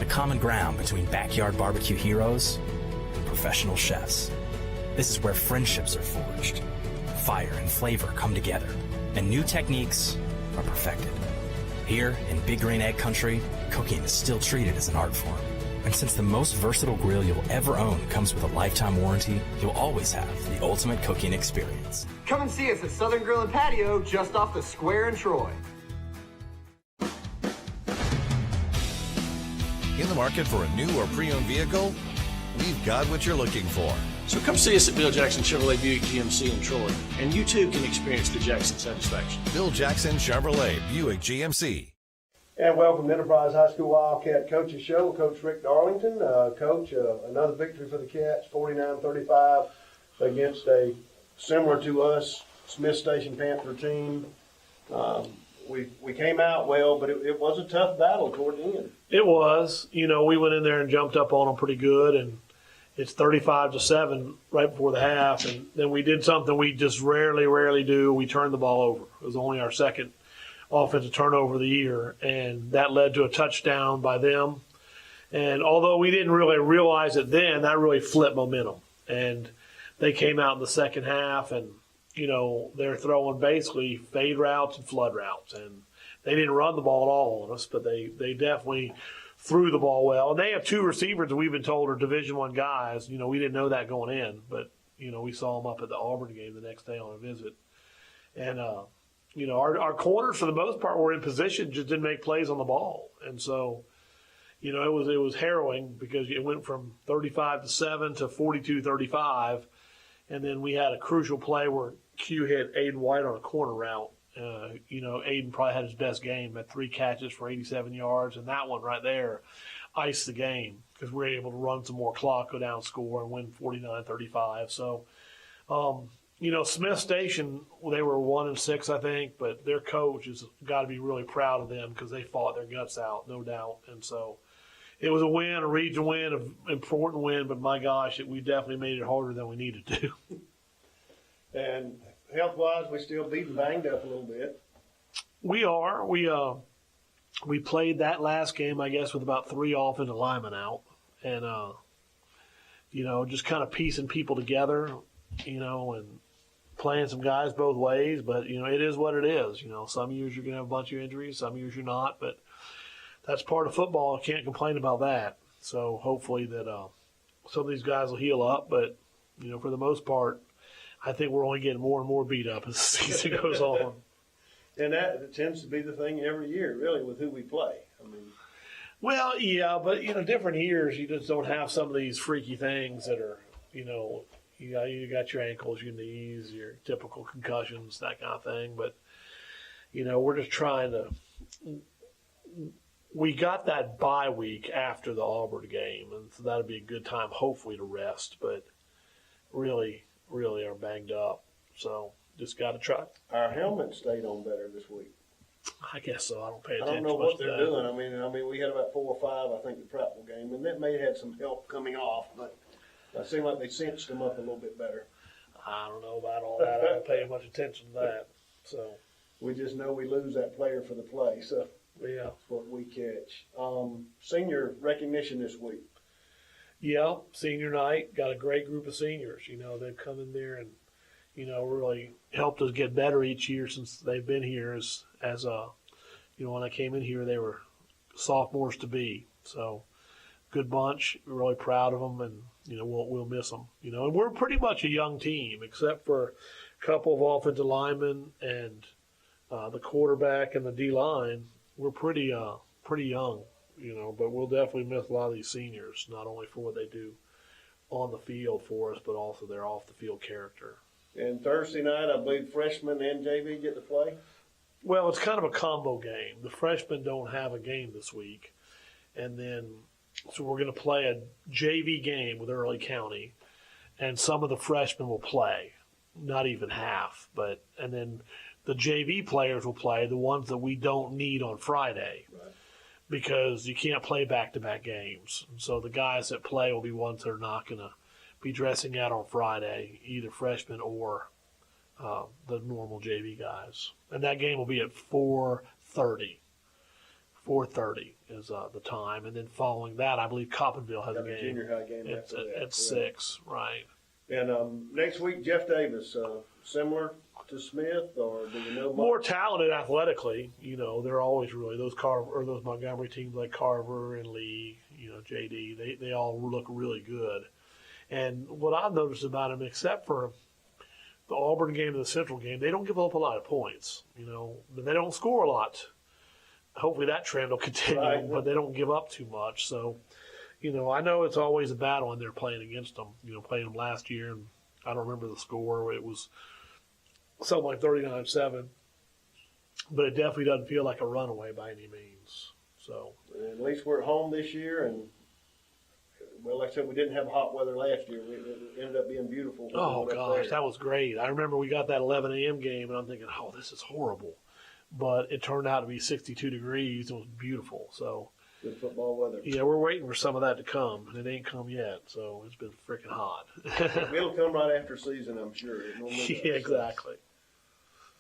common ground between backyard barbecue heroes and professional chefs. This is where friendships are forged, fire and flavor come together, and new techniques are perfected. Here in Big Green Egg Country, cooking is still treated as an art form. And since the most versatile grill you'll ever own comes with a lifetime warranty, you'll always have the ultimate cooking experience. Come and see us at Southern Grill and Patio just off the square in Troy. In the market for a new or pre-owned vehicle? We've got what you're looking for. So come see us at Bill Jackson Chevrolet Buick GMC in Troy, and you too can experience the Jackson satisfaction. Bill Jackson Chevrolet Buick GMC. And welcome to Enterprise High School Wildcat Coaches Show. Coach Rick Darlington. Coach, another victory for the Cats, 49-35 against a similar to us Smith Station Panther team. We came out well, but it was a tough battle toward the end. It was. You know, we went in there and jumped up on them pretty good, and it's 35-7 right before the half. And then we did something we just rarely do. We turned the ball over. It was only our second offensive turnover of the year, and that led to a touchdown by them. And although we didn't really realize it then, that really flipped momentum. And they came out in the second half, and, you know, they're throwing basically fade routes and flood routes. And they didn't run the ball at all on us, but they definitely threw the ball well. And they have two receivers that we've been told are Division I guys. You know, we didn't know that going in, but, you know, we saw them up at the Auburn game the next day on a visit. And, you know, our corners for the most part were in position, just didn't make plays on the ball. And so, you know, it was harrowing because it went from 35-7 to 42-35. And then we had a crucial play where Q hit Aiden White on a corner route. You know, Aiden probably had his best game, had 3 catches for 87 yards. And that one right there iced the game because we were able to run some more clock, go down, score, and win 49-35. So, you know, Smith Station, they were 1-6, I think, but their coach has got to be really proud of them because they fought their guts out, no doubt. And so it was a win, a region win, an important win, but my gosh, we definitely made it harder than we needed to. And health-wise, we still beat and banged up a little bit. We are. We played that last game, I guess, with about 3 offensive linemen out. And, you know, just kind of piecing people together, you know, and playing some guys both ways, but, you know, it is what it is. You know, some years you're going to have a bunch of injuries, some years you're not, but that's part of football. I can't complain about that. So hopefully that some of these guys will heal up, but, you know, for the most part, I think we're only getting more and more beat up as the season goes on. And that tends to be the thing every year, really, with who we play. I mean, well, yeah, but, you know, different years, you just don't have some of these freaky things that are, you know, you got your ankles, your knees, your typical concussions, that kind of thing. But, you know, we're just trying to – we got that bye week after the Auburn game, and so that'll be a good time, hopefully, to rest. But really are banged up. So just got to try. Our helmets stayed on better this week. I guess so. I don't pay I attention don't know to what that. they're doing. I mean, we had about 4 or 5, I think, the Prattville game, and that may have had some help coming off, but it seemed like they cinched them up a little bit better. I don't know about all that. I don't pay much attention to that. So we just know we lose that player for the play, so yeah, that's what we catch. Senior recognition this week. Yeah, senior night, got a great group of seniors. You know, they've come in there and, you know, really helped us get better each year since they've been here. As you know, when I came in here, they were sophomores to be. So good bunch. We're really proud of them, and, you know, we'll miss them. You know, and we're pretty much a young team, except for a couple of offensive linemen and the quarterback and the D-line. We're pretty young. You know, but we'll definitely miss a lot of these seniors, not only for what they do on the field for us, but also their off-the-field character. And Thursday night, I believe freshmen and JV get to play? Well, it's kind of a combo game. The freshmen don't have a game this week. And then, so we're going to play a JV game with Early County, and some of the freshmen will play, not even half. And then the JV players will play, the ones that we don't need on Friday. Right. Because you can't play back-to-back games. And so the guys that play will be ones that are not going to be dressing out on Friday, either freshmen or the normal JV guys. And that game will be at 4:30 4:30 is the time, and then following that, I believe Coppinville has a Got a game. junior high game It's after that. at 6, right? And next week, Jeff Davis, similar to Smith, or do you know much? More talented athletically, they're always really those those Montgomery teams like Carver and Lee, JD. They all look really good. And what I've noticed about them, except for the Auburn game and the Central game, they don't give up a lot of points. But they don't score a lot. Hopefully that trend will continue, Right. but they don't give up too much. So, I know it's always a battle when they're playing against them. Playing them last year, and I don't remember the score. It was something like 39-7. But it definitely doesn't feel like a runaway by any means. So At least we're at home this year, and well, like I said, we didn't have hot weather last year. It ended up being beautiful. oh gosh, that was great. I remember we got that 11 a.m. game, and I'm thinking, oh, this is horrible. But it turned out to be 62 degrees. It was beautiful. So Good football weather. yeah, we're waiting for some of that to come, and it ain't come yet. So it's been freaking hot. It'll come right after season, I'm sure. It normally does. Yeah, exactly.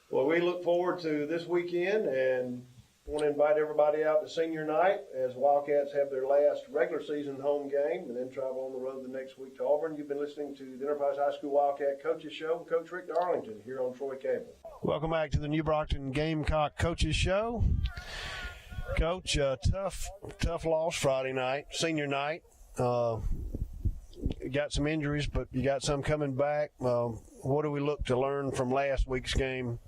Well, we look forward to this weekend and want to invite everybody out to senior night as Wildcats have their last regular season home game and then travel on the road the next week to Auburn. You've been listening to the Enterprise High School Wildcat Coaches Show with Coach Rick Darlington here on Troy Cable. Welcome back to the New Brockton Gamecock Coaches Show. Coach, tough loss Friday night, senior night. You got some injuries, but you got some coming back. What do we look to learn from last week's game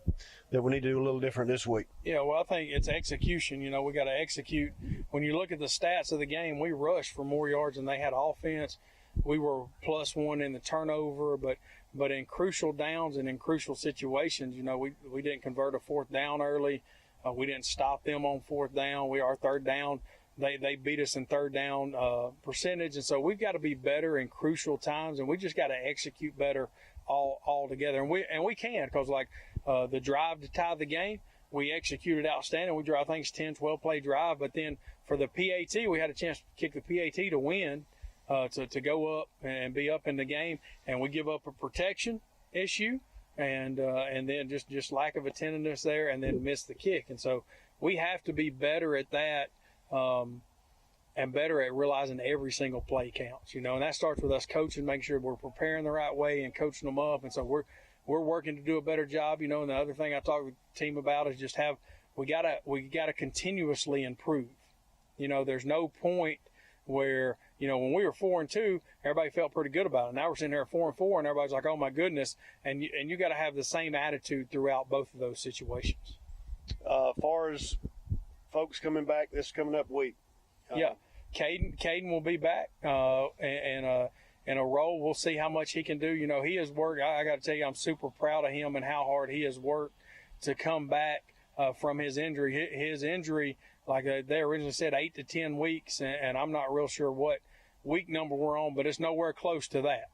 that we need to do a little different this week? Yeah, well, I think it's execution. We got to execute. When you look at the stats of the game, we rushed for more yards than they had offense. We were +1 in the turnover, but in crucial downs and in crucial situations, we didn't convert a fourth down early. We didn't stop them on fourth down. Our third down, they beat us in third down percentage, and so we've got to be better in crucial times, and we just got to execute better all together. And we can, because the drive to tie the game, we executed outstanding. We drove, I think it's 10, 12 play drive, but then for the PAT, we had a chance to kick the PAT to win, to go up and be up in the game, and we give up a protection issue. And then just lack of attentiveness there, and then miss the kick. And so we have to be better at that, and better at realizing every single play counts. And that starts with us coaching, making sure we're preparing the right way and coaching them up. And so we're working to do a better job. And the other thing I talked with the team about is just we gotta continuously improve. There's no point where, when we were 4-2, everybody felt pretty good about it. Now we're sitting here at 4-4, and everybody's like, oh my goodness. And you got to have the same attitude throughout both of those situations. Far as folks coming back this coming up week. Yeah. Caden will be back, in a role. We'll see how much he can do. He has worked. I got to tell you, I'm super proud of him and how hard he has worked to come back from his injury. His injury, like they originally said, 8 to 10 weeks, and I'm not real sure what week number we're on, but it's nowhere close to that.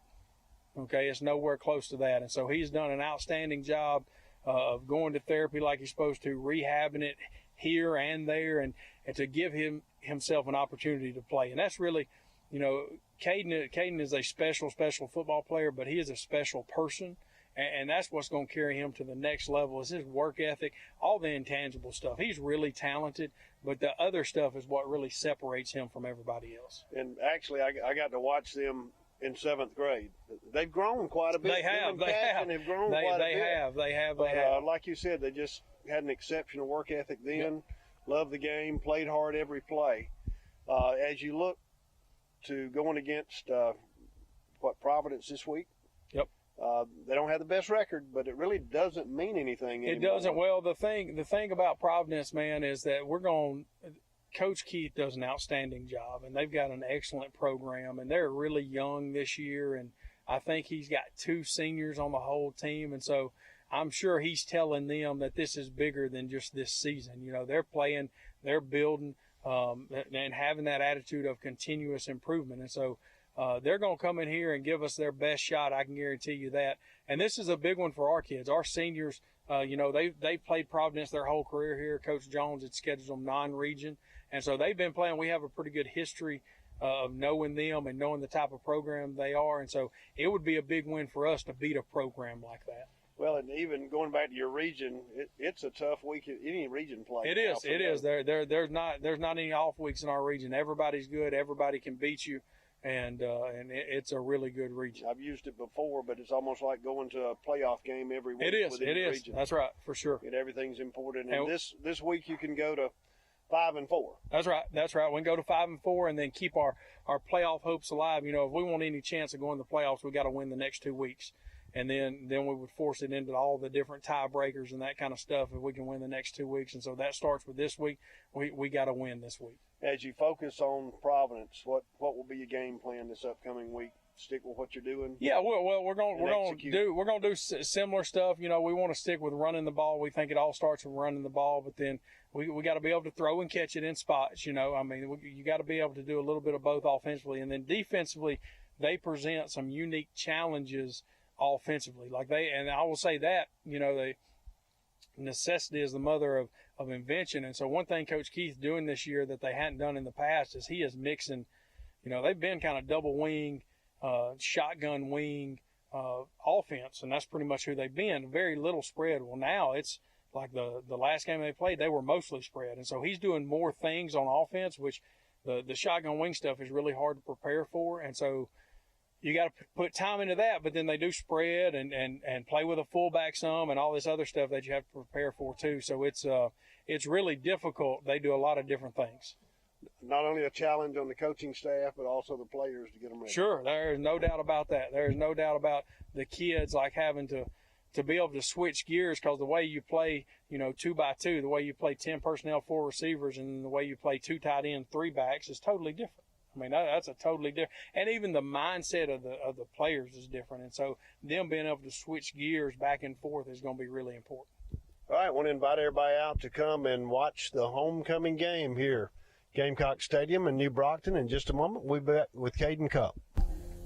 Okay, it's nowhere close to that. And so he's done an outstanding job of going to therapy like he's supposed to, rehabbing it here and there, and to give himself an opportunity to play. And that's really, Caden is a special football player, but he is a special person. And that's what's going to carry him to the next level is his work ethic, all the intangible stuff. He's really talented, but the other stuff is what really separates him from everybody else. And actually, I got to watch them in 7th grade. They've grown quite a bit. They have. They have. Like you said, they just had an exceptional work ethic then. Yep. Loved the game, played hard every play. As you look to going against Providence this week. Yep. They don't have the best record, but it really doesn't mean anything anymore. It doesn't. Well, the thing about Providence, man, is that Coach Keith does an outstanding job, and they've got an excellent program, and they're really young this year, and I think he's got 2 seniors on the whole team, and so I'm sure he's telling them that this is bigger than just this season. They're playing, they're building, and having that attitude of continuous improvement, and so they're going to come in here and give us their best shot. I can guarantee you that. And this is a big one for our kids. Our seniors, they've played Providence their whole career here. Coach Jones had scheduled them non-region. And so they've been playing. We have a pretty good history of knowing them and knowing the type of program they are. And so it would be a big win for us to beat a program like that. Well, and even going back to your region, it's a tough week at any region play. It is. It is. There's not any off weeks in our region. Everybody's good. Everybody can beat you, and it's a really good region. I've used it before, but it's almost like going to a playoff game every week. It is. within It the is. region. That's right, for sure. And everything's important. And And- this week you can go to 5-4. That's right. That's right. We can go to 5-4 and then keep our playoff hopes alive. You know, if we want any chance of going to the playoffs, we got to win the next 2 weeks. And then we would force it into all the different tiebreakers and that kind of stuff if we can win the next 2 weeks. And so that starts with this week. We got to win this week. As you focus on Providence, what will be your game plan this upcoming week? Stick with what you're doing. Yeah, well, we're going execute. to do similar stuff. You know, we want to stick with running the ball. We think it all starts with running the ball, but then we got to be able to throw and catch it in spots. You know, I mean, you got to be able to do a little bit of both offensively, and then defensively, they present some unique challenges offensively. And I will say that, you know, necessity is the mother of invention. And so one thing Coach Keith doing this year that they hadn't done in the past is he is mixing, you know, they've been kind of double wing, shotgun wing offense, and that's pretty much who they've been. Very little spread. Well, now it's like the last game they played, they were mostly spread. And so he's doing more things on offense, which the shotgun wing stuff is really hard to prepare for. And so you got to put time into that, but then they do spread and play with a fullback some and all this other stuff that you have to prepare for too. So it's really difficult. They do a lot of different things. Not only a challenge on the coaching staff, but also the players to get them ready. Sure, there is no doubt about that. There is no doubt about the kids like having to be able to switch gears, because the way you play, you know, 2x2, the way you play 10 personnel, 4 receivers, and the way you play 2 tight ends, 3 backs is totally different. I mean, that's a totally different, and even the mindset of the players is different. And so them being able to switch gears back and forth is going to be really important. All right, I want to invite everybody out to come and watch the homecoming game here, Gamecock Stadium in New Brockton. In just a moment, we'll be back with Caden Cup.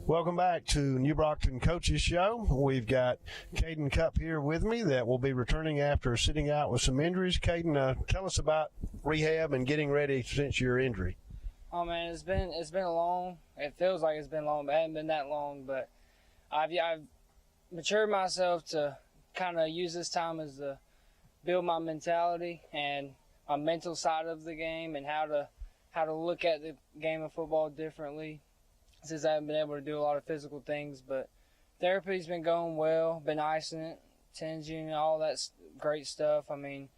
Welcome back to New Brockton Coaches Show. We've got Caden Cup here with me that will be returning after sitting out with some injuries. Caden, tell us about rehab and getting ready since your injury. Oh man, it's been long. It feels like it's been long, but it hasn't been that long. But I've matured myself to kind of use this time as to build my mentality and my mental side of the game, and how to look at the game of football differently, since I haven't been able to do a lot of physical things. But therapy's been going well, been icing it, tinging, all that great stuff. I mean,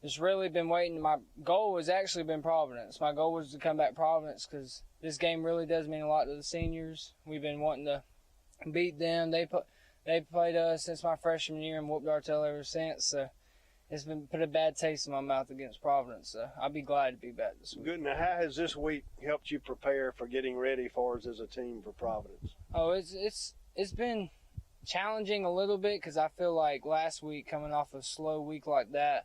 just really been waiting. My goal has actually been Providence. My goal was to come back Providence, because this game really does mean a lot to the seniors. We've been wanting to beat them. They played us since my freshman year and whooped our tail ever since. So it's been put a bad taste in my mouth against Providence. So I'll be glad to be back this week. Good. Now, how has this week helped you prepare for getting ready for us as a team for Providence? Oh, it's been challenging a little bit, because I feel like last week, coming off a slow week like that,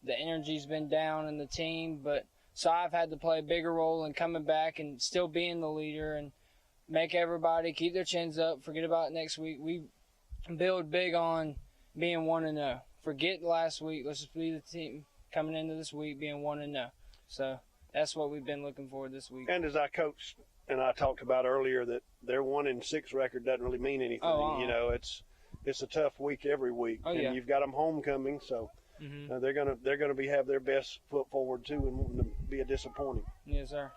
the energy's been down in the team. But so I've had to play a bigger role in coming back and still being the leader and make everybody keep their chins up, forget about next week. We build big on being 1-0. Forget last week. Let's just be the team coming into this week being 1-0. So that's what we've been looking for this week. And as I coached and I talked about earlier, that their 1-6 record doesn't really mean anything. You know, it's a tough week every week, and you've got them homecoming, so they're gonna have their best foot forward too, and wanting to be a disappointing. Yes, sir.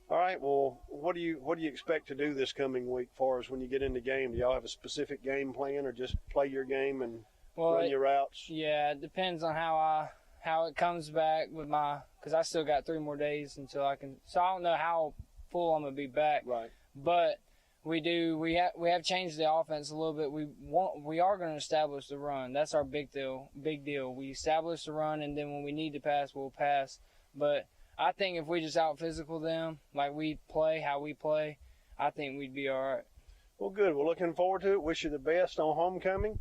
All right. Well, what do you expect to do this coming week, for us when you get in the game? Do y'all have a specific game plan, or just play your game and run your routes? Yeah, it depends on how it comes back with because I still got 3 more days until I can. So I don't know how full I'm gonna be back. Right. But we have changed the offense a little bit. We are going to establish the run. That's our big deal. We establish the run, and then when we need to pass, we'll pass. But I think if we just out physical them, like we play how we play, I think we'd be all right. Well, good. We're looking forward to it. Wish you the best on homecoming.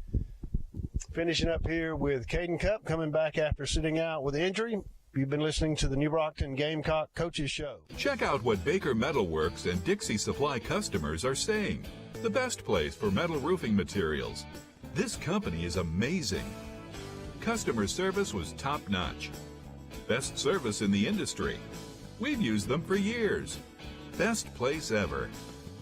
Finishing up here with Caden Cup, coming back after sitting out with injury. You've been listening to the New Brockton Gamecock Coaches Show. Check out what Baker Metalworks and Dixie Supply customers are saying. The best place for metal roofing materials. This company is amazing. Customer service was top-notch. Best service in the industry. We've used them for years. Best place ever.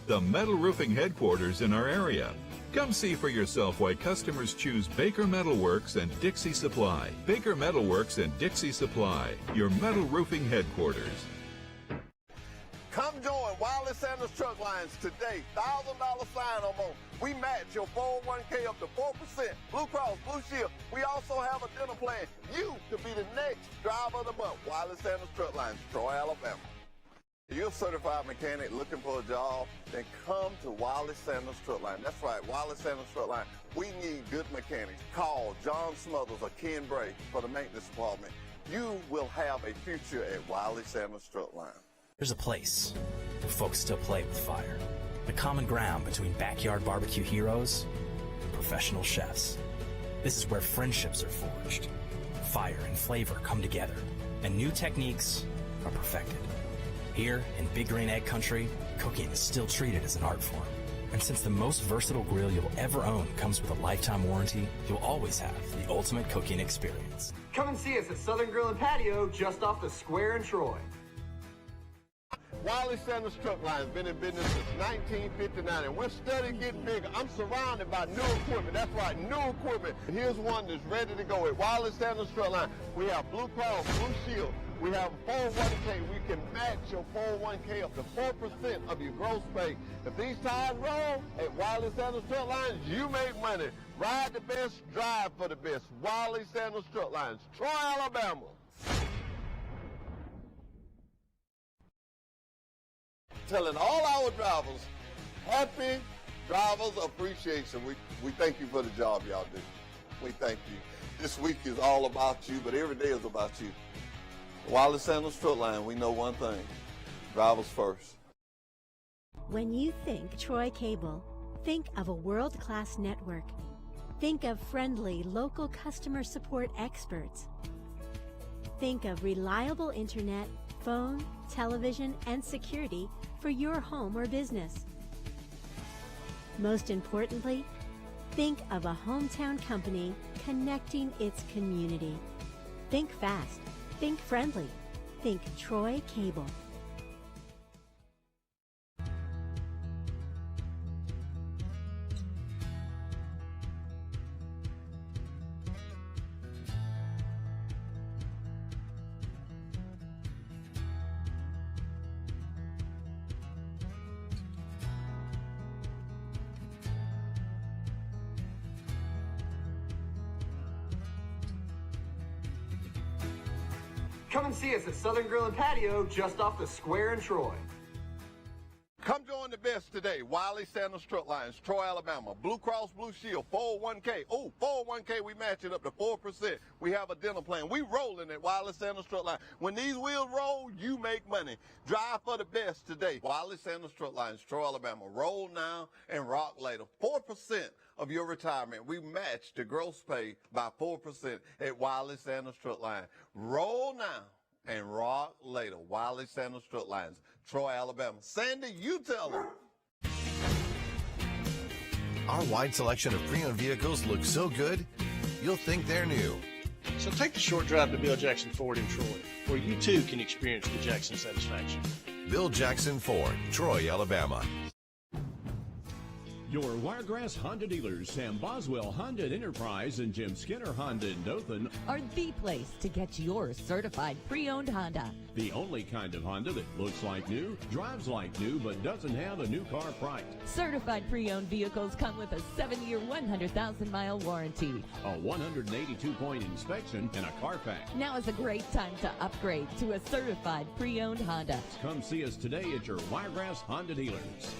The metal roofing headquarters in our area. Come see for yourself why customers choose Baker Metalworks and Dixie Supply. Baker Metalworks and Dixie Supply, your metal roofing headquarters. Come join Wiley Sanders Truck Lines today. $1,000 sign-on bonus. We match your 401k up to 4%. Blue Cross, Blue Shield. We also have a dental plan. You could be the next driver of the month. Wiley Sanders Truck Lines, Troy, Alabama. If you're a certified mechanic looking for a job, then come to Wiley Sanders Truck Line. That's right, Wiley Sanders Truck Line. We need good mechanics. Call John Smothers or Ken Bray for the maintenance department. You will have a future at Wiley Sanders Truck Line. There's a place where folks still play with fire. The common ground between backyard barbecue heroes and professional chefs. This is where friendships are forged. Fire and flavor come together, and new techniques are perfected. Here in Big Green Egg Country, cooking is still treated as an art form. And since the most versatile grill you'll ever own comes with a lifetime warranty, you'll always have the ultimate cooking experience. Come and see us at Southern Grill and Patio just off the square in Troy. Wiley Sanders Truck Line has been in business since 1959, and we're steadily getting bigger. I'm surrounded by new equipment. That's right, new equipment. And here's one that's ready to go at Wiley Sanders Truck Line. We have Blue Cross, Blue Shield. We have a 401k. We can match your 401k up to 4% of your gross pay. If these tires roll at Wiley Sanders Truck Lines, you make money. Ride the best, drive for the best. Wiley Sanders Truck Lines, Troy, Alabama. Telling all our drivers, happy Drivers Appreciation. We thank you for the job y'all do. We thank you. This week is all about you, but every day is about you. Wiley Sanders Truck Line, we know one thing, drivers first. When you think Troy Cable, think of a world-class network. Think of friendly local customer support experts. Think of reliable internet, phone, television, and security for your home or business. Most importantly, think of a hometown company connecting its community. Think fast. Think friendly. Think Troy Cable. Come and see us at Southern Grill and Patio just off the square in Troy. Come join the best today. Wiley Sanders Truck Lines, Troy, Alabama. Blue Cross Blue Shield, 401k. Oh, 401k, we match it up to 4%. We have a dental plan. We rolling at Wiley Sanders Truck Line. When these wheels roll, you make money. Drive for the best today. Wiley Sanders Truck Lines, Troy, Alabama. Roll now and rock later. 4% of your retirement. We match the gross pay by 4% at Wiley Sanders Truck Line. Roll now and rock later. Wiley Sanders Truck Lines, Troy, Alabama. Sandy, you tell them. Our wide selection of pre-owned vehicles looks so good, you'll think they're new. So take the short drive to Bill Jackson Ford in Troy, where you too can experience the Jackson satisfaction. Bill Jackson Ford, Troy, Alabama. Your Wiregrass Honda dealers, Sam Boswell Honda Enterprise and Jim Skinner Honda in Dothan, are the place to get your certified pre-owned Honda. The only kind of Honda that looks like new, drives like new, but doesn't have a new car price. Certified pre-owned vehicles come with a 7-year, 100,000-mile warranty, a 182-point inspection, and a Carfax. Now is a great time to upgrade to a certified pre-owned Honda. Come see us today at your Wiregrass Honda dealers.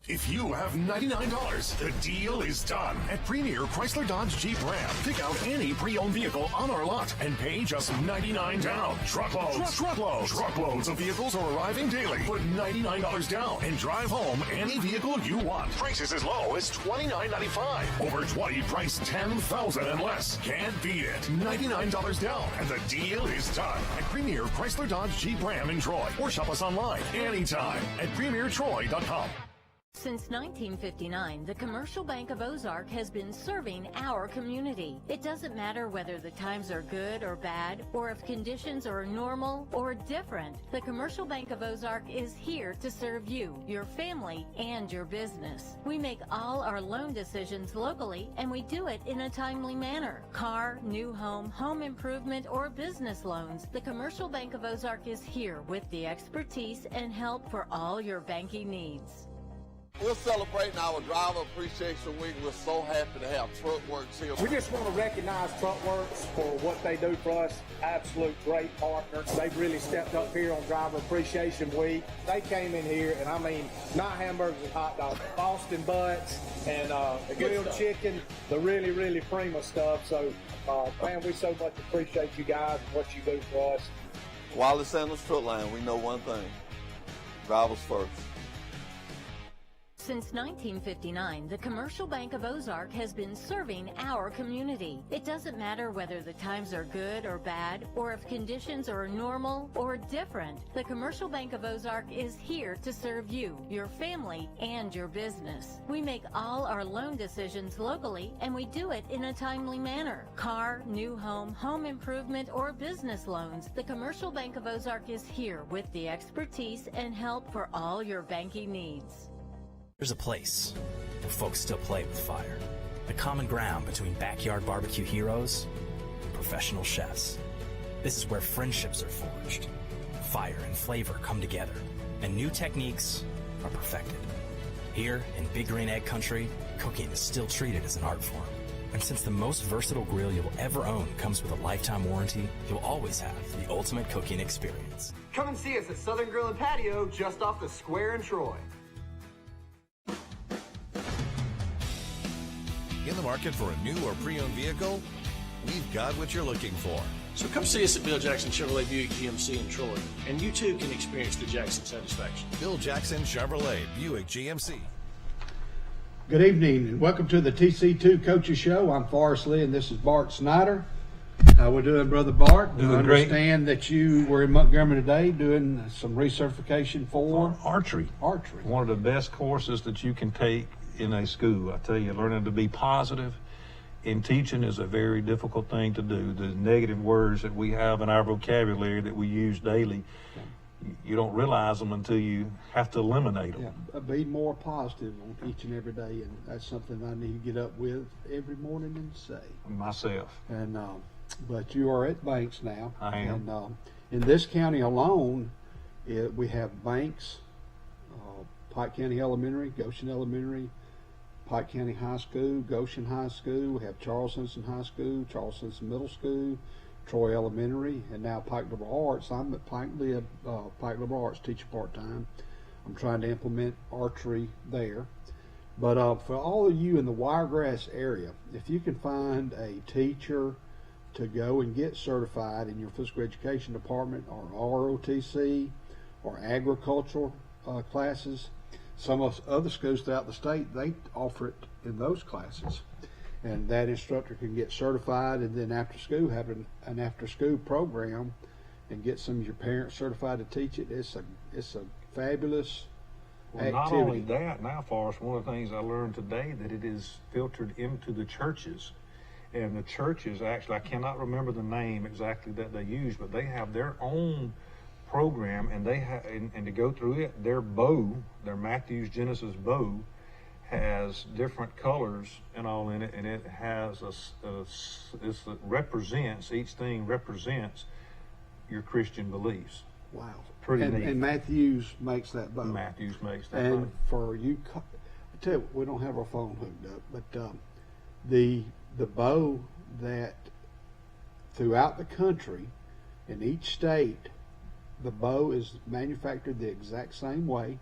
If you have $99, the deal is done at Premier Chrysler Dodge Jeep Ram. Pick out any pre-owned vehicle on our lot and pay just $99 down. Truckloads. Truckloads of vehicles are arriving daily. Put $99 down and drive home any vehicle you want. Prices as low as $29.95. Over 20 price $10,000 and less. Can't beat it. $99 down and the deal is done at Premier Chrysler Dodge Jeep Ram in Troy. Or shop us online anytime at PremierTroy.com. Since 1959, the Commercial Bank of Ozark has been serving our community. It doesn't matter whether the times are good or bad, or if conditions are normal or different. The Commercial Bank of Ozark is here to serve you, your family, and your business. We make all our loan decisions locally, and we do it in a timely manner. Car, new home, home improvement, or business loans, the Commercial Bank of Ozark is here with the expertise and help for all your banking needs. We're celebrating our Driver Appreciation Week. We're so happy to have TruckWorks here. We just want to recognize TruckWorks for what they do for us. Absolute great partners. They've really stepped up here on Driver Appreciation Week. They came in here, and I mean, not hamburgers and hot dogs, Boston butts and grilled chicken, the really, really prima stuff. So, man, we so much appreciate you guys and what you do for us. Wally Sanders Truck Line, we know one thing: drivers first. Since 1959, the Commercial Bank of Ozark has been serving our community. It doesn't matter whether the times are good or bad, or if conditions are normal or different. The Commercial Bank of Ozark is here to serve you, your family, and your business. We make all our loan decisions locally, and we do it in a timely manner. Car, new home, home improvement, or business loans, the Commercial Bank of Ozark is here with the expertise and help for all your banking needs. There's a place where folks still play with fire. The common ground between backyard barbecue heroes and professional chefs. This is where friendships are forged. Fire and flavor come together, and new techniques are perfected. Here in Big Green Egg Country, cooking is still treated as an art form. And since the most versatile grill you'll ever own comes with a lifetime warranty, you'll always have the ultimate cooking experience. Come and see us at Southern Grill and Patio just off the square in Troy. In the market for a new or pre-owned vehicle? We've got what you're looking for. So come see us at Bill Jackson Chevrolet Buick GMC in Troy, and you too can experience the Jackson satisfaction. Bill Jackson Chevrolet Buick GMC. Good evening and welcome to the TC2 Coaches Show. I'm Forrest Lee and this is Bart Snyder. How we doing, Brother Bart? Doing great. I understand that you were in Montgomery today doing some recertification for archery. Archery. One of the best courses that you can take in a school. I tell you, learning to be positive in teaching is a very difficult thing to do. The negative words that we have in our vocabulary that we use daily, you don't realize them until you have to eliminate them. Yeah, be more positive on each and every day, and that's something I need to get up with every morning and say. Myself. And but you are at Banks now. I am. And in this county alone, we have Banks, Pike County Elementary, Goshen Elementary, Pike County High School, Goshen High School. We have Charles Simpson High School, Charles Simpson Middle School, Troy Elementary, and now Pike Liberal Arts. I'm at Pike Liberal Arts, teacher part-time. I'm trying to implement archery there. But for all of you in the Wiregrass area, if you can find a teacher to go and get certified in your physical education department or ROTC or agricultural classes, some of other schools throughout the state, they offer it in those classes. And that instructor can get certified, and then after school have an after school program and get some of your parents certified to teach it. It's a fabulous activity. Not only that, now Forrest, one of the things I learned today that it is filtered into the churches. And the churches actually, I cannot remember the name exactly that they use, but they have their own program, and they have, and to go through it, their bow, their Matthew's Genesis bow, has different colors and all in it, and it has represents, each thing represents your Christian beliefs. Wow. Pretty neat. And Matthews makes that bow. Matthews makes that and bow. For you, I tell you, we don't have our phone hooked up, but the bow that throughout the country, in each state, the bow is manufactured the exact same way.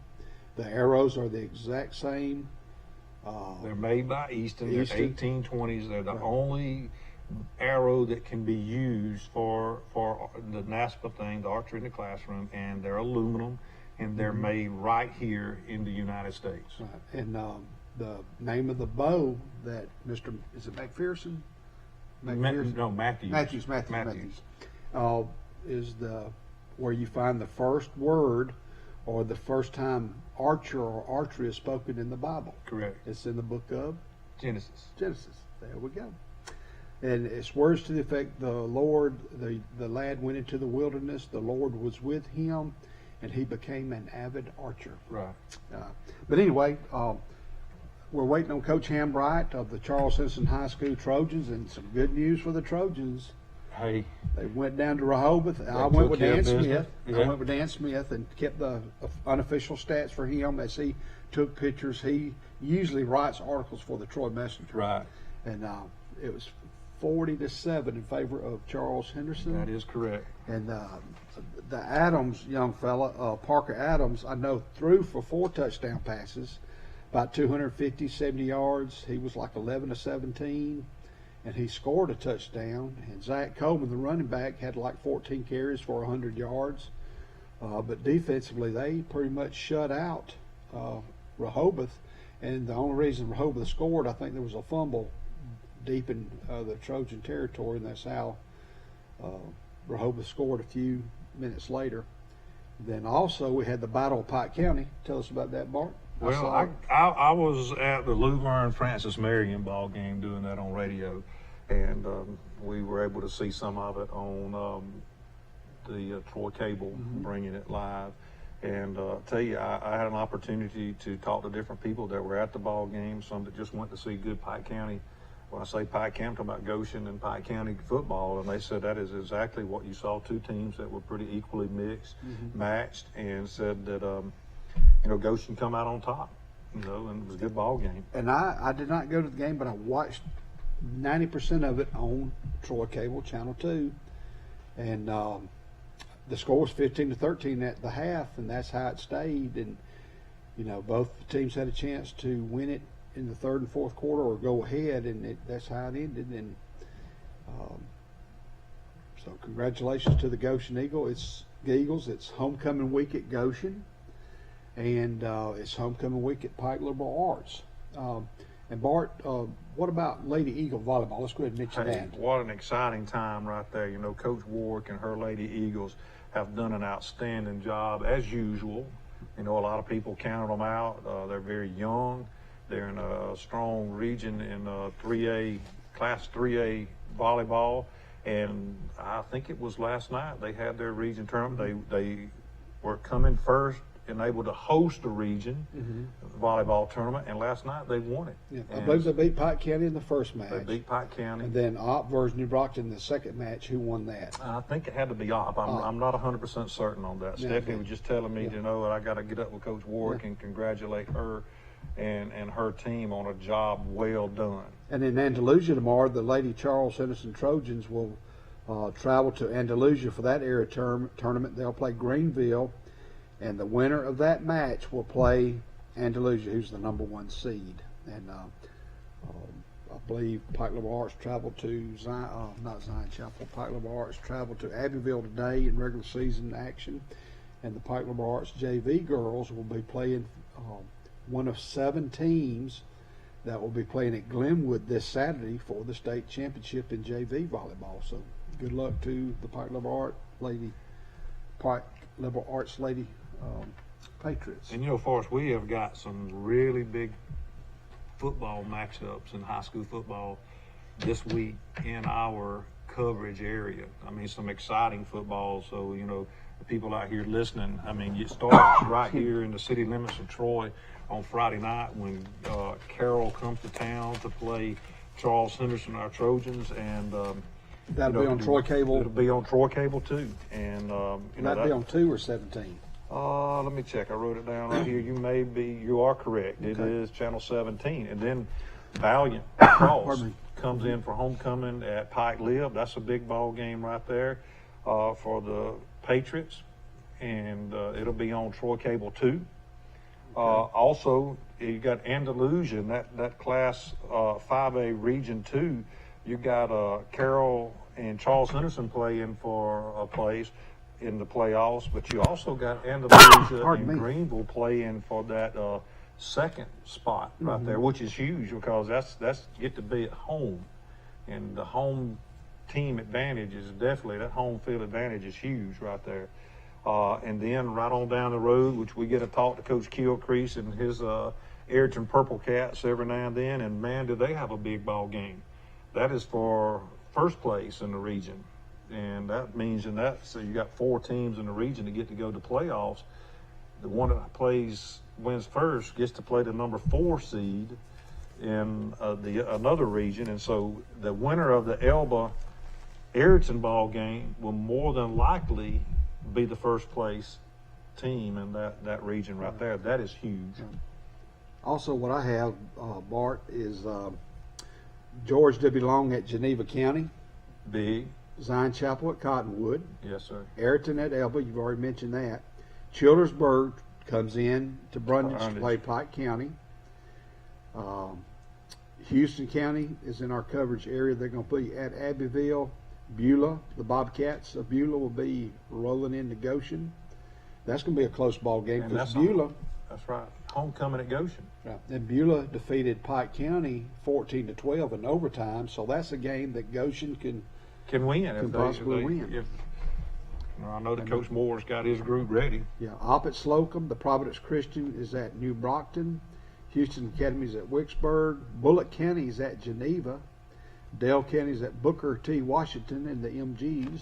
The arrows are the exact same. They're made by Easton. They're 1820s. They're the only arrow that can be used for the NASPA thing, the archery in the classroom, and they're aluminum, and they're made right here in the United States. Right. And the name of the bow that Mr. is it McPherson? No, Matthews. Matthews. Is where you find the first word or the first time archer or archery is spoken in the Bible. Correct. It's in the book of Genesis. Genesis. There we go. And it's words to the effect, the Lord, the lad went into the wilderness, the Lord was with him, and he became an avid archer. Right. But anyway, we're waiting on Coach Hambright of the Charles Henderson High School Trojans, and some good news for the Trojans. Hey. They went down to Rehoboth. I went with Dan Smith. I went with Dan Smith and kept the unofficial stats for him as he took pictures. He usually writes articles for the Troy Messenger. Right. And it was 40-7 in favor of Charles Henderson. That is correct. And the Adams young fella, Parker Adams, I know threw for 4 touchdown passes, about 270 yards. He was like 11-17, and he scored a touchdown. And Zach Coleman, the running back, had like 14 carries for 100 yards. But defensively, they pretty much shut out Rehoboth. And the only reason Rehoboth scored, I think there was a fumble deep in the Trojan territory, and that's how Rehoboth scored a few minutes later. Then also we had the Battle of Pike County. Tell us about that, Bart. Well, I was at the Luverne Francis Marion ball game doing that on radio, and we were able to see some of it on the Troy Cable, bringing it live. And tell you, I had an opportunity to talk to different people that were at the ball game, some that just went to see good Pike County. When I say Pike County, I'm talking about Goshen and Pike County football, and they said that is exactly what you saw, 2 teams that were pretty equally mixed, matched, and said that, Goshen come out on top, and it was a good ball game. And I did not go to the game, but I watched 90% of it on Troy Cable, Channel 2, and the score was 15-13 at the half, and that's how it stayed. And both teams had a chance to win it in the third and fourth quarter or go ahead, and that's how it ended. And so congratulations to the Goshen Eagles. It's homecoming week at Goshen, and it's homecoming week at Pike Liberal Arts. And Bart, what about Lady Eagle volleyball? Let's go ahead and mention that. What an exciting time right there. Coach Warwick and her Lady Eagles have done an outstanding job as usual. A lot of people counted them out. They're very young. They're in a strong region in Class 3A volleyball, and I think it was last night they had their region tournament. They were coming first and able to host a region volleyball tournament, and last night they won it. Yeah, I believe they beat Pike County in the first match. They beat Pike County. And then Opp versus New Brockton in the second match. Who won that? I think it had to be Opp. I'm not 100% certain on that. Yeah, Stephanie was just telling me to know that I got to get up with Coach Warwick and congratulate her and her team on a job well done. And in Andalusia tomorrow, the Lady Charles Henderson Trojans will travel to Andalusia for that area tournament. They'll play Greenville, and the winner of that match will play Andalusia, who's the #1 seed. And I believe Pike Liberal Arts traveled to not Zion Chapel. Pike Liberal Arts traveled to Abbeville today in regular season action, and the Pike Liberal Arts JV girls will be playing one of 7 teams that will be playing at Glenwood this Saturday for the state championship in JV volleyball. So good luck to the Pike Liberal Arts Lady Patriots. And Forrest, we have got some really big football matchups in high school football this week in our coverage area. I mean, some exciting football. So, the people out here listening, it starts right here in the city limits of Troy on Friday night when Carroll comes to town to play Charles Henderson, our Trojans, and that'll be on Troy Cable. It'll be on Troy Cable too, and that'll be on 2 or 17. Let me check. I wrote it down right here. You are correct. Okay. It is channel 17, and then Valiant Cross comes in for homecoming at Pike Lib. That's a big ball game right there for the Patriots, and it'll be on Troy Cable 2. Also, you got Andalusia, that Class 5A Region 2. You got Carroll and Charles Henderson playing for a place in the playoffs, but you also got Andalusia and Greenville playing for that second spot right there, which is huge because that's get to be at home, and the home team advantage is definitely, that home field advantage is huge right there. And then right on down the road, which we get to talk to Coach Kilcrease and his Ayrton Purple Cats every now and then, and man, do they have a big ball game. That is for first place in the region. And that means so you got 4 teams in the region to get to go to playoffs. The one that wins first gets to play the number 4 seed in another region. And so the winner of the Elba Ayrton ball game will more than likely be the first place team in that region right there. That is huge. Also, what I have, Bart, is George W. Long at Geneva County. Big. Zion Chapel at Cottonwood. Yes, sir. Ayrton at Elba, you've already mentioned that. Childersburg comes in to Brundage to play Pike County. Houston County is in our coverage area. They're going to be at Abbeville. Beulah, the Bobcats of Beulah will be rolling into Goshen. That's going to be a close ball game because Beulah. That's right. Homecoming at Goshen. Right. And Beulah defeated Pike County 14-12 in overtime, so that's a game that Goshen can win. Can possibly win. I know that Coach Moore's got his group ready. Yeah. Up at Slocum, the Providence Christian is at New Brockton. Houston Academy is at Wicksburg. Bullock County is at Geneva. Dale County is at Booker T. Washington in the MGs.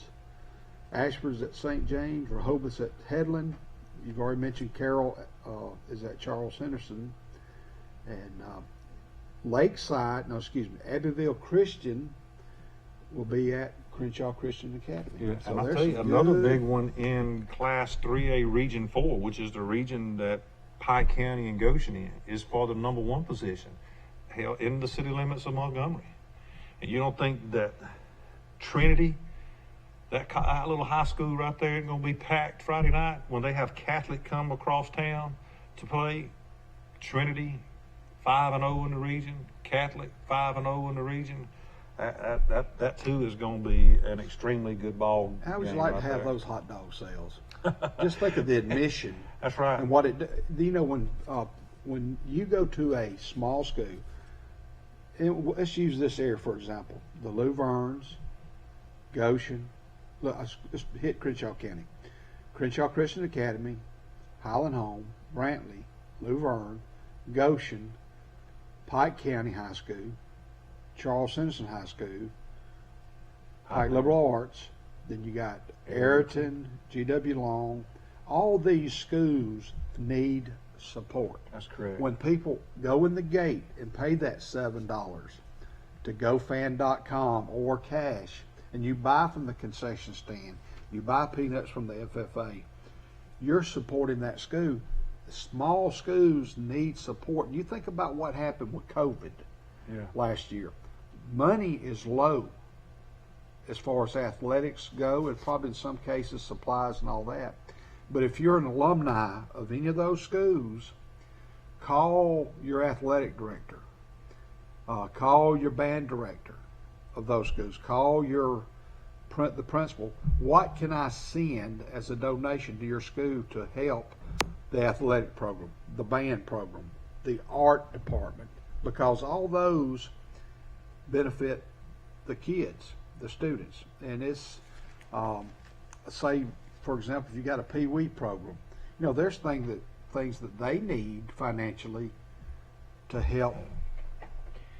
Ashford's at St. James. Rehoboth's at Headland. You've already mentioned Carroll is at Charles Henderson. And Abbeville Christian will be at Crenshaw Christian Academy. Yeah, so and I'll tell you, another big one in Class 3A Region 4, which is the region that Pike County and Goshen is for the number 1 position, held in the city limits of Montgomery. And you don't think that Trinity, that little high school right there, is going to be packed Friday night when they have Catholic come across town to play? Trinity, 5-0 in the region. Catholic, 5-0 in the region. That too is going to be an extremely good ball game. How would you like to have those hot dog sales? Just think of the admission. That's right. And what when you go to a small school, and let's use this area for example, the Luvernes, Goshen. Look, let's hit Crenshaw County. Crenshaw Christian Academy, Highland Home, Brantley, Luverne, Goshen, Pike County High School, Charles Henderson High School, Pike Liberal Arts, then you got Ayrton, G.W. Long. All these schools need support. That's correct. When people go in the gate and pay that $7 to GoFan.com or cash, and you buy from the concession stand, you buy peanuts from the FFA, you're supporting that school. Small schools need support. You think about what happened with COVID last year. Money is low as far as athletics go, and probably in some cases supplies and all that. But if you're an alumni of any of those schools, call your athletic director, call your band director of those schools, call the principal. What can I send as a donation to your school to help the athletic program, the band program, the art department? Because all those benefit the kids, the students. And it's, say, for example, if you got a Pee Wee program, there's things that they need financially to help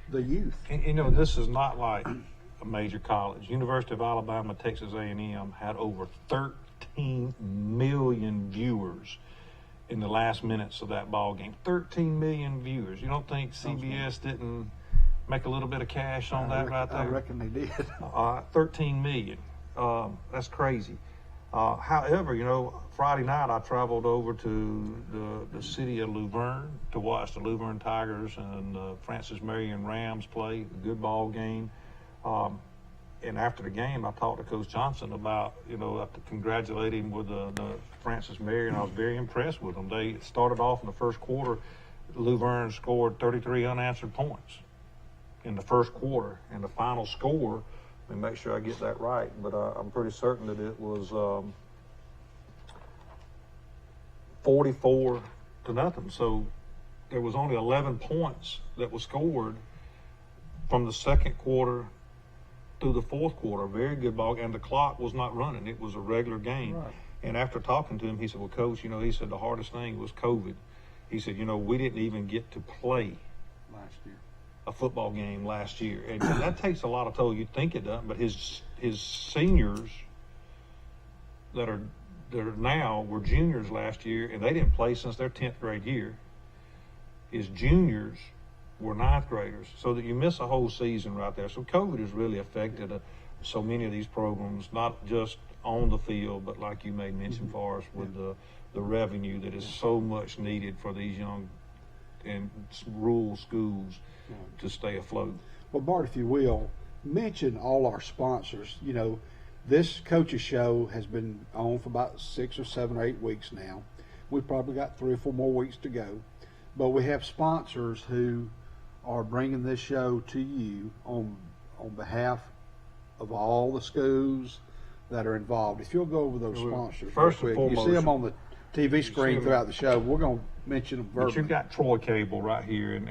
the youth. And this is not like a major college. University of Alabama, Texas A&M had over 13 million viewers in the last minutes of that ball game. 13 million viewers. You don't think CBS didn't make a little bit of cash on that right there? I reckon they did. 13 million. That's crazy. However, Friday night I traveled over to the city of Luverne to watch the Luverne Tigers and Francis Marion Rams play a good ball game. And after the game, I talked to Coach Johnson about, to congratulate him with the Francis Marion. I was very impressed with them. They started off in the first quarter. Luverne scored 33 unanswered points in the first quarter, and the final score, let me make sure I get that right, but I'm pretty certain that it was 44-0. So there was only 11 points that was scored from the second quarter through the fourth quarter. Very good ball, and the clock was not running. It was a regular game. Right. And after talking to him, he said, well, Coach, he said the hardest thing was COVID. He said, we didn't even get to play last year a football game last year. And that takes a lot of toll. You'd think it doesn't, but his seniors that are now were juniors last year, and they didn't play since their 10th grade year. His juniors were 9th graders, so that you miss a whole season right there. So COVID has really affected so many of these programs, not just on the field, but like you made mention for us with the revenue that is so much needed for these young and rural schools to stay afloat. Well, Bart, if you will, mention all our sponsors. This Coaches Show has been on for about 6 or 7 or 8 weeks now. We've probably got 3 or 4 more weeks to go. But we have sponsors who are bringing this show to you on behalf of all the schools that are involved. If you'll go over those sponsors first real and quick. foremost, you see them on the TV screen throughout the show. We're going to mention them verbally. But you've got Troy Cable right here, and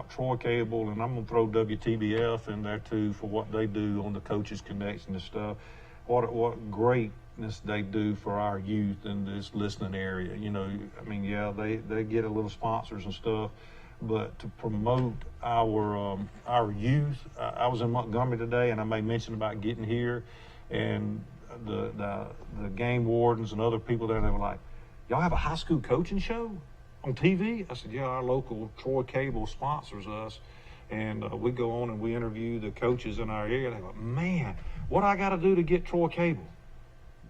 Troy Cable, and I'm going to throw WTBF in there too for what they do on the Coaches Connection and stuff. What greatness they do for our youth in this listening area. They get a little sponsors and stuff, but to promote our youth, I was in Montgomery today, and I made mention about getting here, and the game wardens and other people there, they were like, y'all have a high school coaching show on TV? I said, yeah, our local Troy Cable sponsors us. And we go on and we interview the coaches in our area. They go, man, what I got to do to get Troy Cable?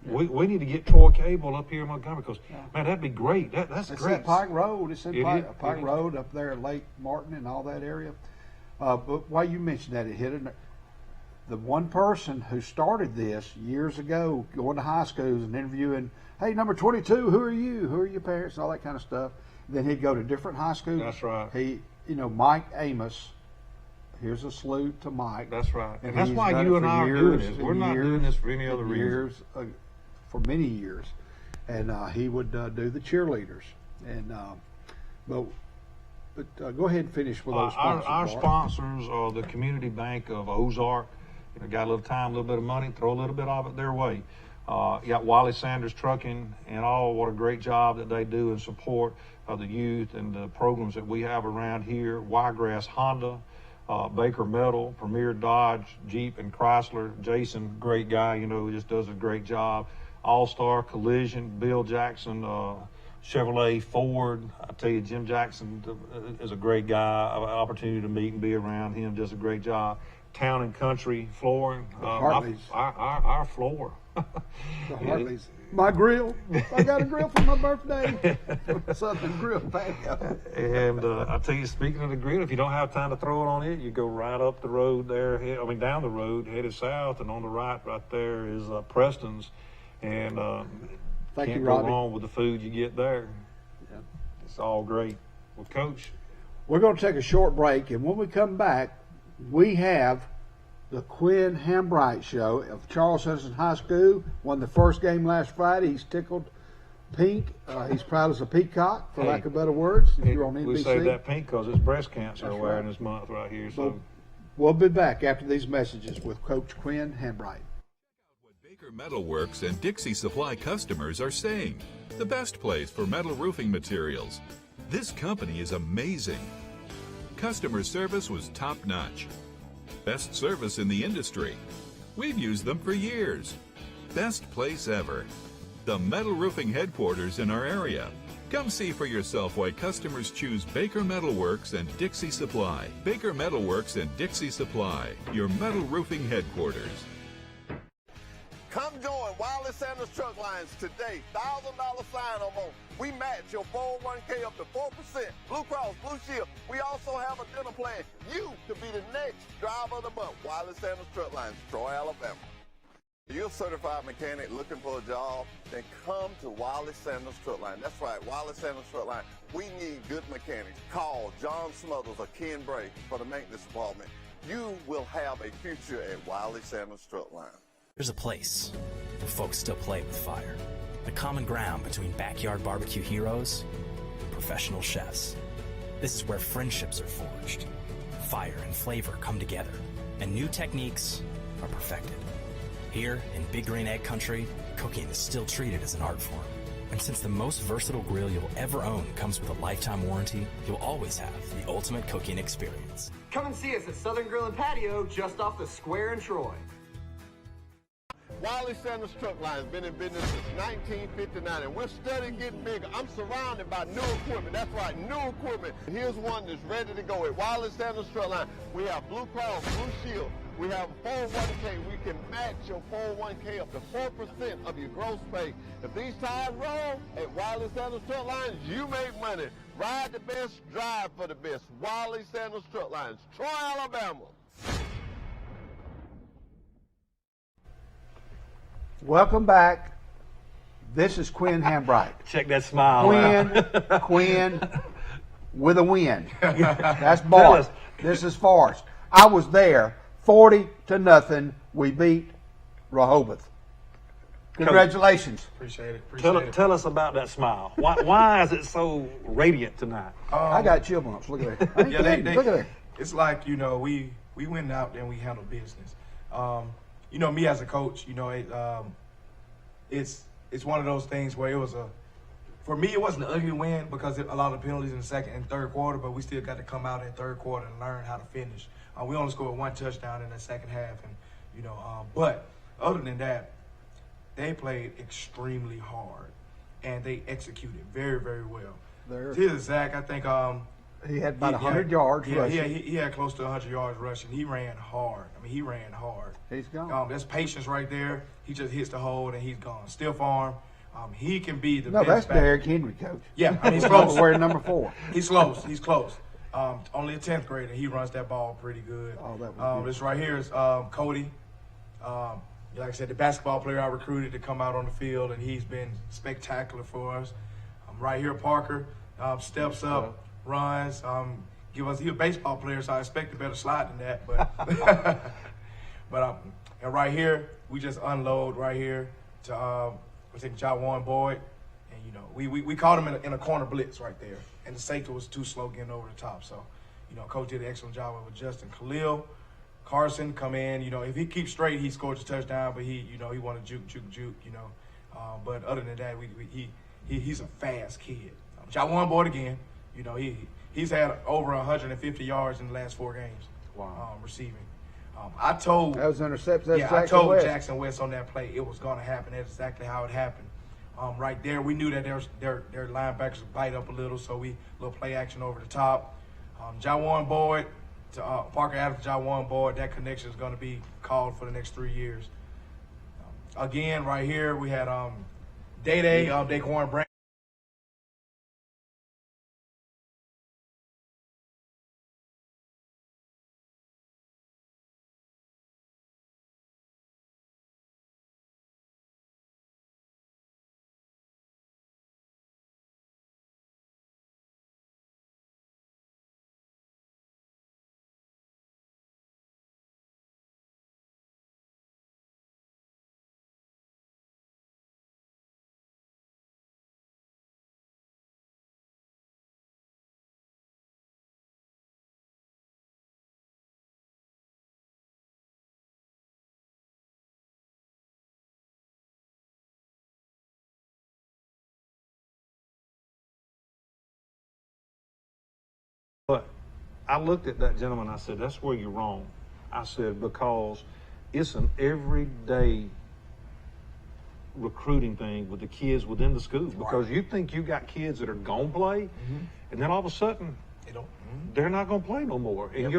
Yeah. We need to get Troy Cable up here in Montgomery because, man, that'd be great. That's great. It's Pike Road. It's in Pike Road up there at Lake Martin and all that area. But while you mentioned that, it hit it. The one person who started this years ago, going to high schools and interviewing, hey, number 22, who are you? Who are your parents? And all that kind of stuff. Then he'd go to different high schools. That's right. Mike Amos. Here's a salute to Mike. That's right. And that's why you and I are doing this. We're not doing this for any other reason. For many years. And he would do the cheerleaders. And but go ahead and finish with those sponsors. Our sponsors are the Community Bank of Ozark. Got a little time, a little bit of money, throw a little bit of it their way. You got Wiley Sanders Trucking and all. What a great job that they do in support of the youth and the programs that we have around here. Wiregrass Honda, Baker Metal, Premier Dodge, Jeep, and Chrysler. Jason, great guy, just does a great job. All-Star Collision, Bill Jackson, Chevrolet, Ford. I tell you, Jim Jackson is a great guy. I have an opportunity to meet and be around him. Does a great job. Town and Country Flooring. Our floor. Hartley's. My grill. I got a grill for my birthday. Southern Grill Patio. And I tell you, speaking of the grill, if you don't have time to throw it on it, you go right up the road there. Down the road, headed south, and on the right there is Preston's. And can't go wrong with the food you get there. Yeah. It's all great. Well, Coach, we're going to take a short break, and when we come back, we have the Quinn Hambright Show of Charles Hudson High School. Won the first game last Friday. He's tickled pink. He's proud as a peacock, for lack of better words. If you're on NBC. We say that pink because it's breast cancer awareness month right here. So we'll be back after these messages with Coach Quinn Hambright. What Baker Metalworks and Dixie Supply customers are saying. The best place for metal roofing materials. This company is amazing. Customer service was top-notch. Best service in the industry. We've used them for years. Best place ever. The metal roofing headquarters in our area. Come see for yourself why customers choose Baker Metalworks and Dixie Supply. Baker Metalworks and Dixie Supply, your metal roofing headquarters. Come join Wiley Sanders Truck Lines today. $1,000 sign-on bonus. We match your 401k up to 4%. Blue Cross, Blue Shield. We also have a dinner plan. You could be the next driver of the month. Wiley Sanders Truck Lines, Troy, Alabama. If you're a certified mechanic looking for a job, then come to Wiley Sanders Truck Line. That's right, Wiley Sanders Truck Line. We need good mechanics. Call John Smothers or Ken Bray for the maintenance department. You will have a future at Wiley Sanders Truck Line. There's a place where folks still play with fire. The common ground between backyard barbecue heroes and professional chefs. This is where friendships are forged. Fire and flavor come together, and new techniques are perfected. Here in Big Green Egg Country, cooking is still treated as an art form. And since the most versatile grill you'll ever own comes with a lifetime warranty, you'll always have the ultimate cooking experience. Come and see us at Southern Grill and Patio just off the square in Troy. Wiley Sanders Truck Line has been in business since 1959, and we're steadily getting bigger. I'm surrounded by new equipment. That's right, new equipment. Here's one that's ready to go at Wiley Sanders Truck Line. We have Blue Cross, Blue Shield. We have a 401k. We can match your 401k up to 4% of your gross pay. If these tires roll at Wiley Sanders Truck Lines, you make money. Ride the best, drive for the best. Wiley Sanders Truck Lines, Troy, Alabama. Welcome back. This is Quinn Hambright. Check that smile. Quinn with a win. That's Bart. This is Forrest. I was there. 40-0. We beat Rehoboth. Congratulations. Appreciate it. Tell us about that smile. Why is it so radiant tonight? I got chill bumps. Look at that. Look at that. It's like, we went out there and we handled business. Me as a coach, it's one of those things where for me, it wasn't an ugly win because a lot of penalties in the second and third quarter, but we still got to come out in third quarter and learn how to finish. We only scored one touchdown in the second half, and but other than that, they played extremely hard and they executed very, very well. Here's Zach. I think he had about 100 yards rushing. He had close to 100 yards rushing. He ran hard. He ran hard. He's gone. That's patience right there. He just hits the hold and he's gone. Still farm. He can be the best. No, that's Derrick Henry, coach. Yeah, he's close. Wearing number 4. He's close. He's close. Only a 10th grader. He runs that ball pretty good. Oh, that was good. This right here is Cody. Like I said, the basketball player I recruited to come out on the field, and he's been spectacular for us. Right here, Parker steps up, runs. He's a baseball player, so I expect a better slide than that. But and right here, we just unload right here to we take Jawan Boyd, and we caught him in a corner blitz right there, and the safety was too slow getting over the top. So, coach did an excellent job of adjusting. Khalil Carson come in. If he keeps straight, he scores a touchdown. But he want to juke. But other than that, he's a fast kid. Jawan Boyd again. He's had over 150 yards in the last 4 games. Wow. Receiving. I told that was intercepted. I told Jackson West on that play it was going to happen. That's exactly how it happened. Right there, we knew that their linebackers would bite up a little, so we little play action over the top. Jawan Boyd to Parker Adams, Jawan Boyd. That connection is going to be called for the next 3 years. Again, right here we had Day Daquan Brand. But I looked at that gentleman, I said, that's where you're wrong. I said, because it's an everyday recruiting thing with the kids within the school. Because you think you got kids that are going to play, and then all of a sudden, they're not going to play no more. And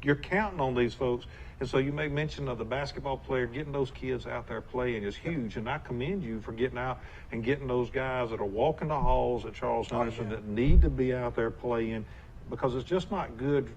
you're counting on these folks. And so you make mention of the basketball player, getting those kids out there playing is huge. And I commend you for getting out and getting those guys that are walking the halls at Charles Henderson that need to be out there playing, because it's just not good